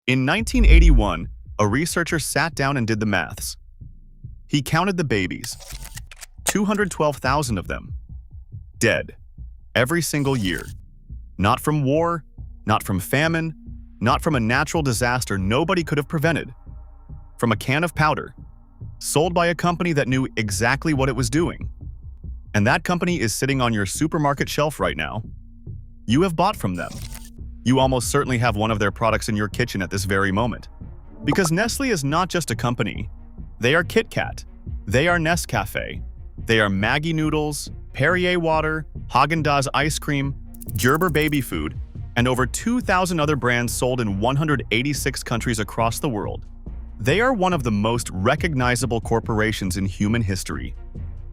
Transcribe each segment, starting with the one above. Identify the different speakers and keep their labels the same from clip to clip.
Speaker 1: In 1981, a researcher sat down and did the maths. He counted the babies, 212,000 of them, dead, every single year. Not from war, not from famine, not from a natural disaster nobody could have prevented. From a can of powder, sold by a company that knew exactly what it was doing. And that company is sitting on your supermarket shelf right now. You have bought from them. You almost certainly have one of their products in your kitchen at this very moment. Because Nestle is not just a company. They are KitKat. They are Nescafé. They are Maggi noodles, Perrier water, Häagen-Dazs ice cream, Gerber baby food, and over 2,000 other brands sold in 186 countries across the world. They are one of the most recognizable corporations in human history,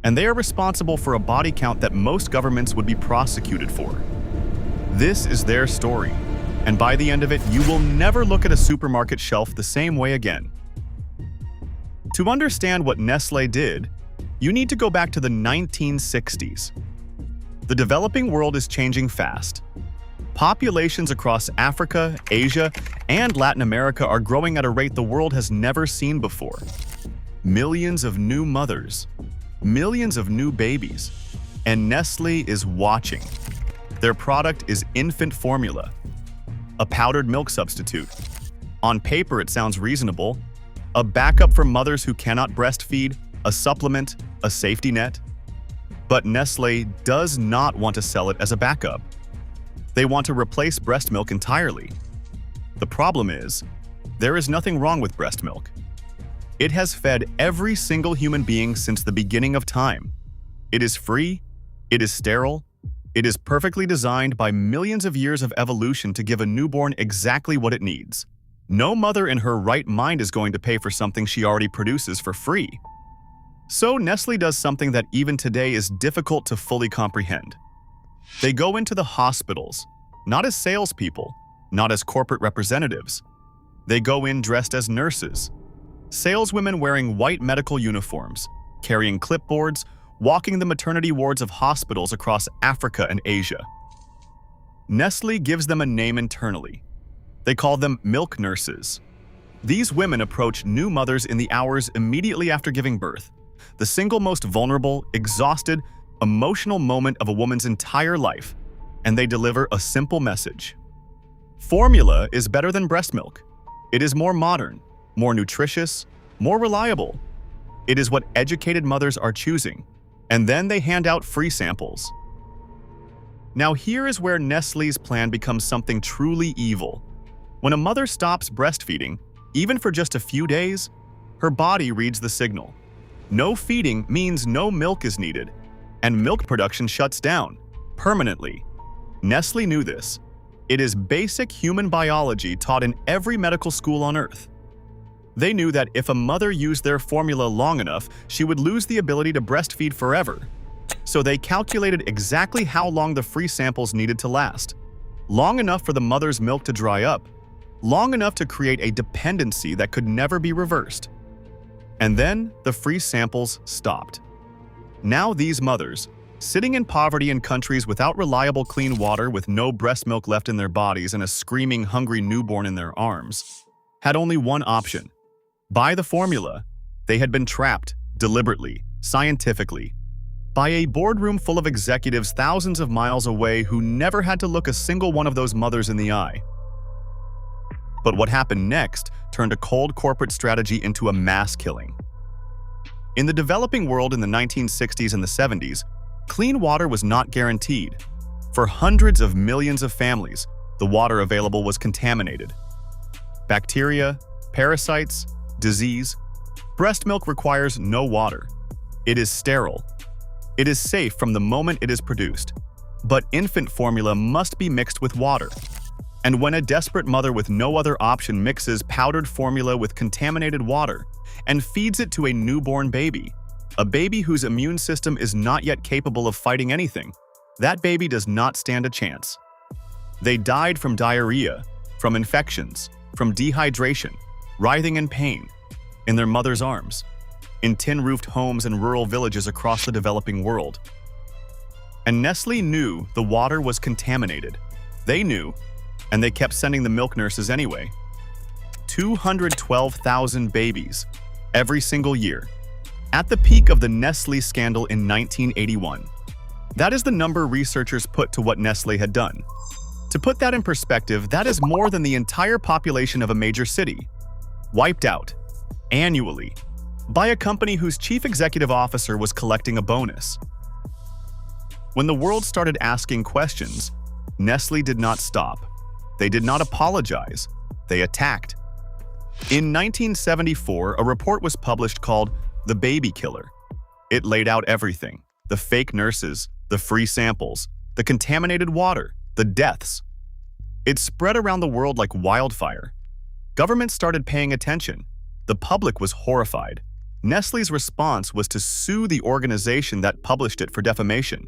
Speaker 1: and they are responsible for a body count that most governments would be prosecuted for. This is their story, and by the end of it, you will never look at a supermarket shelf the same way again. To understand what Nestlé did, you need to go back to the 1960s. The developing world is changing fast. Populations across Africa, Asia, and Latin America are growing at a rate the world has never seen before. Millions of new mothers, millions of new babies, and Nestlé is watching. Their product is infant formula, a powdered milk substitute. On paper, it sounds reasonable. A backup for mothers who cannot breastfeed, a supplement, a safety net. But Nestlé does not want to sell it as a backup. They want to replace breast milk entirely. The problem is, there is nothing wrong with breast milk. It has fed every single human being since the beginning of time. It is free, it is sterile, it is perfectly designed by millions of years of evolution to give a newborn exactly what it needs. No mother in her right mind is going to pay for something she already produces for free. So Nestlé does something that even today is difficult to fully comprehend. They go into the hospitals, not as salespeople, not as corporate representatives. They go in dressed as nurses, saleswomen wearing white medical uniforms, carrying clipboards, walking the maternity wards of hospitals across Africa and Asia. Nestlé gives them a name internally. They call them milk nurses. These women approach new mothers in the hours immediately after giving birth, the single most vulnerable, exhausted, emotional moment of a woman's entire life, and they deliver a simple message. Formula is better than breast milk. It is more modern, more nutritious, more reliable. It is what educated mothers are choosing, and then they hand out free samples. Now here is where Nestlé's plan becomes something truly evil. When a mother stops breastfeeding, even for just a few days, her body reads the signal. No feeding means no milk is needed, and milk production shuts down, permanently. Nestlé knew this. It is basic human biology taught in every medical school on Earth. They knew that if a mother used their formula long enough, she would lose the ability to breastfeed forever. So they calculated exactly how long the free samples needed to last. Long enough for the mother's milk to dry up. Long enough to create a dependency that could never be reversed. And then the free samples stopped. Now these mothers, sitting in poverty in countries without reliable clean water, with no breast milk left in their bodies and a screaming, hungry newborn in their arms, had only one option: buy the formula. They had been trapped, deliberately, scientifically, by a boardroom full of executives thousands of miles away who never had to look a single one of those mothers in the eye. But what happened next turned a cold corporate strategy into a mass killing. In the developing world in the 1960s and the 70s, clean water was not guaranteed. For hundreds of millions of families, the water available was contaminated. Bacteria, parasites, disease. Breast milk requires no water. It is sterile. It is safe from the moment it is produced. But infant formula must be mixed with water. And when a desperate mother with no other option mixes powdered formula with contaminated water and feeds it to a newborn baby, a baby whose immune system is not yet capable of fighting anything, that baby does not stand a chance. They died from diarrhea, from infections, from dehydration, writhing in pain, in their mother's arms, in tin-roofed homes in rural villages across the developing world. And Nestlé knew the water was contaminated. They knew, and they kept sending the milk nurses anyway. 212,000 babies every single year, at the peak of the Nestlé scandal in 1981. That is the number researchers put to what Nestlé had done. To put that in perspective, that is more than the entire population of a major city, wiped out, annually, by a company whose chief executive officer was collecting a bonus. When the world started asking questions, Nestlé did not stop. They did not apologize. They attacked. In 1974, a report was published called The Baby Killer. It laid out everything: the fake nurses, the free samples, the contaminated water, the deaths. It spread around the world like wildfire. Governments started paying attention. The public was horrified. Nestlé's response was to sue the organization that published it for defamation.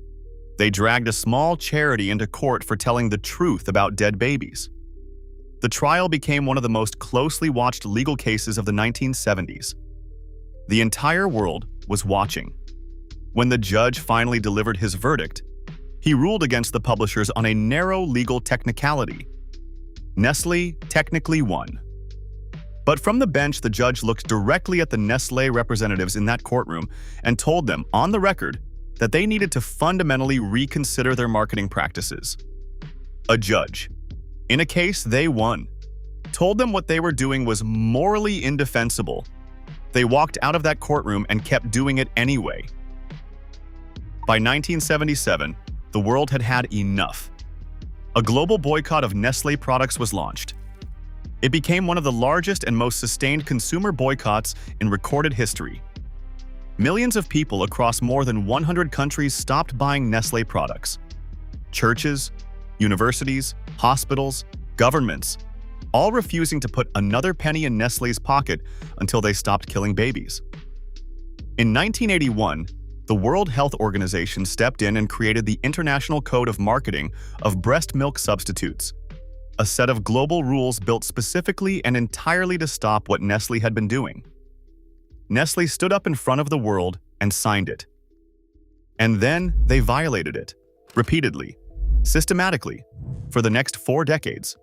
Speaker 1: They dragged a small charity into court for telling the truth about dead babies. The trial became one of the most closely watched legal cases of the 1970s. The entire world was watching. When the judge finally delivered his verdict, he ruled against the publishers on a narrow legal technicality. Nestlé technically won. But from the bench, the judge looked directly at the Nestlé representatives in that courtroom and told them, on the record, that they needed to fundamentally reconsider their marketing practices. A judge, in a case they won, told them what they were doing was morally indefensible. They walked out of that courtroom and kept doing it anyway. By 1977, the world had had enough. A global boycott of Nestlé products was launched. It became one of the largest and most sustained consumer boycotts in recorded history. Millions of people across more than 100 countries stopped buying Nestlé products. Churches, universities, hospitals, governments, all refusing to put another penny in Nestlé's pocket until they stopped killing babies. In 1981, the World Health Organization stepped in and created the International Code of Marketing of Breast Milk Substitutes, a set of global rules built specifically and entirely to stop what Nestlé had been doing. Nestlé stood up in front of the world and signed it. And then they violated it, repeatedly, systematically, for the next 4 decades.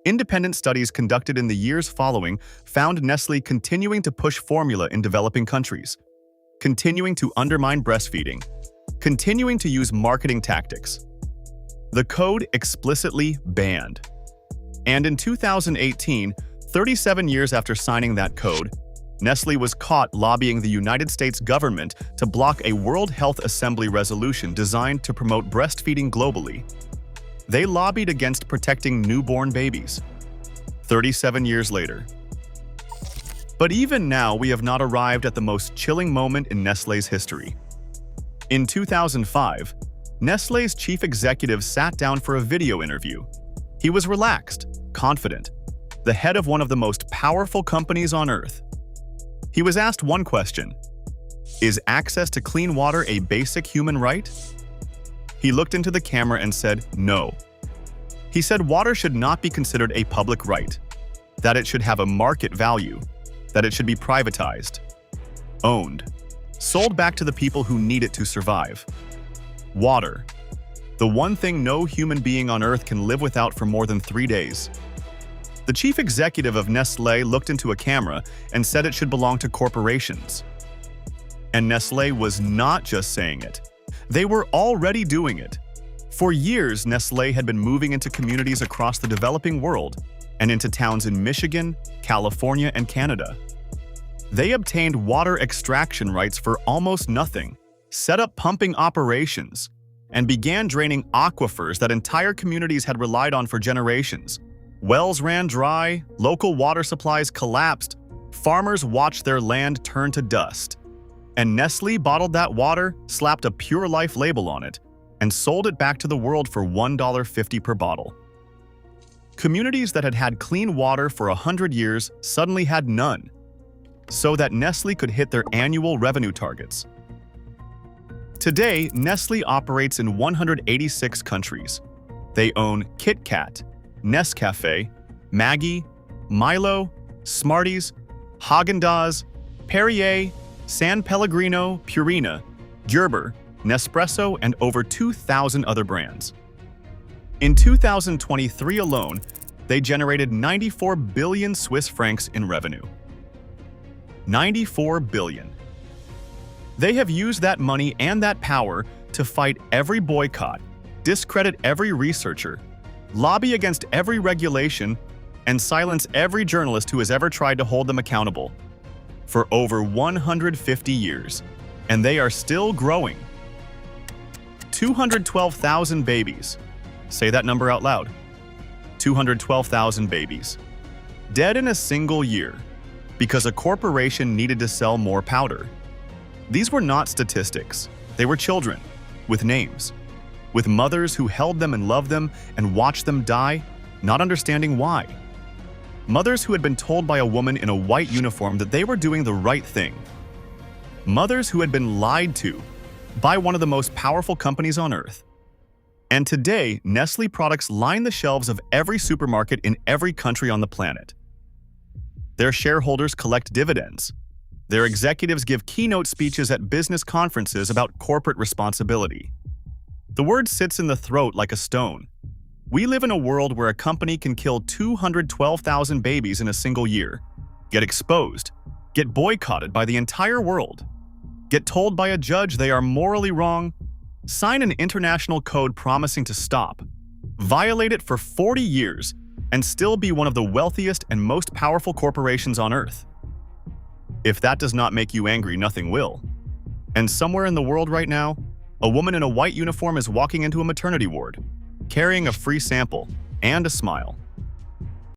Speaker 1: Independent studies conducted in the years following found Nestlé continuing to push formula in developing countries, continuing to undermine breastfeeding, continuing to use marketing tactics. The code explicitly banned. And in 2018, 37 years after signing that code, Nestlé was caught lobbying the United States government to block a World Health Assembly resolution designed to promote breastfeeding globally. They lobbied against protecting newborn babies. 37 years later. But even now, we have not arrived at the most chilling moment in Nestlé's history. In 2005, Nestlé's chief executive sat down for a video interview. He was relaxed, confident, the head of one of the most powerful companies on earth. He was asked one question: is access to clean water a basic human right? He looked into the camera and said no. He said water should not be considered a public right, that it should have a market value, that it should be privatized, owned, sold back to the people who need it to survive. Water, the one thing no human being on Earth can live without for more than 3 days. The chief executive of Nestlé looked into a camera and said it should belong to corporations. And Nestlé was not just saying it. They were already doing it. For years, Nestlé had been moving into communities across the developing world and into towns in Michigan, California, and Canada. They obtained water extraction rights for almost nothing, set up pumping operations, and began draining aquifers that entire communities had relied on for generations. Wells ran dry, local water supplies collapsed, farmers watched their land turn to dust. And Nestlé bottled that water, slapped a Pure Life label on it, and sold it back to the world for $1.50 per bottle. Communities that had had clean water for 100 years suddenly had none, so that Nestlé could hit their annual revenue targets. Today, Nestlé operates in 186 countries. They own KitKat, Nescafé, Maggi, Milo, Smarties, Häagen-Dazs, Perrier, San Pellegrino, Purina, Gerber, Nespresso, and over 2,000 other brands. In 2023 alone, they generated 94 billion Swiss francs in revenue. 94 billion. They have used that money and that power to fight every boycott, discredit every researcher, lobby against every regulation, and silence every journalist who has ever tried to hold them accountable. For over 150 years, and they are still growing. 212,000 babies. Say that number out loud. 212,000 babies. Dead in a single year because a corporation needed to sell more powder. These were not statistics. They were children, with names, with mothers who held them and loved them and watched them die, not understanding why. Mothers who had been told by a woman in a white uniform that they were doing the right thing. Mothers who had been lied to by one of the most powerful companies on earth. And today, Nestle products line the shelves of every supermarket in every country on the planet. Their shareholders collect dividends. Their executives give keynote speeches at business conferences about corporate responsibility. The word sits in the throat like a stone. We live in a world where a company can kill 212,000 babies in a single year, get exposed, get boycotted by the entire world, get told by a judge they are morally wrong, sign an international code promising to stop, violate it for 40 years, and still be one of the wealthiest and most powerful corporations on earth. If that does not make you angry, nothing will. And somewhere in the world right now, a woman in a white uniform is walking into a maternity ward, carrying a free sample and a smile.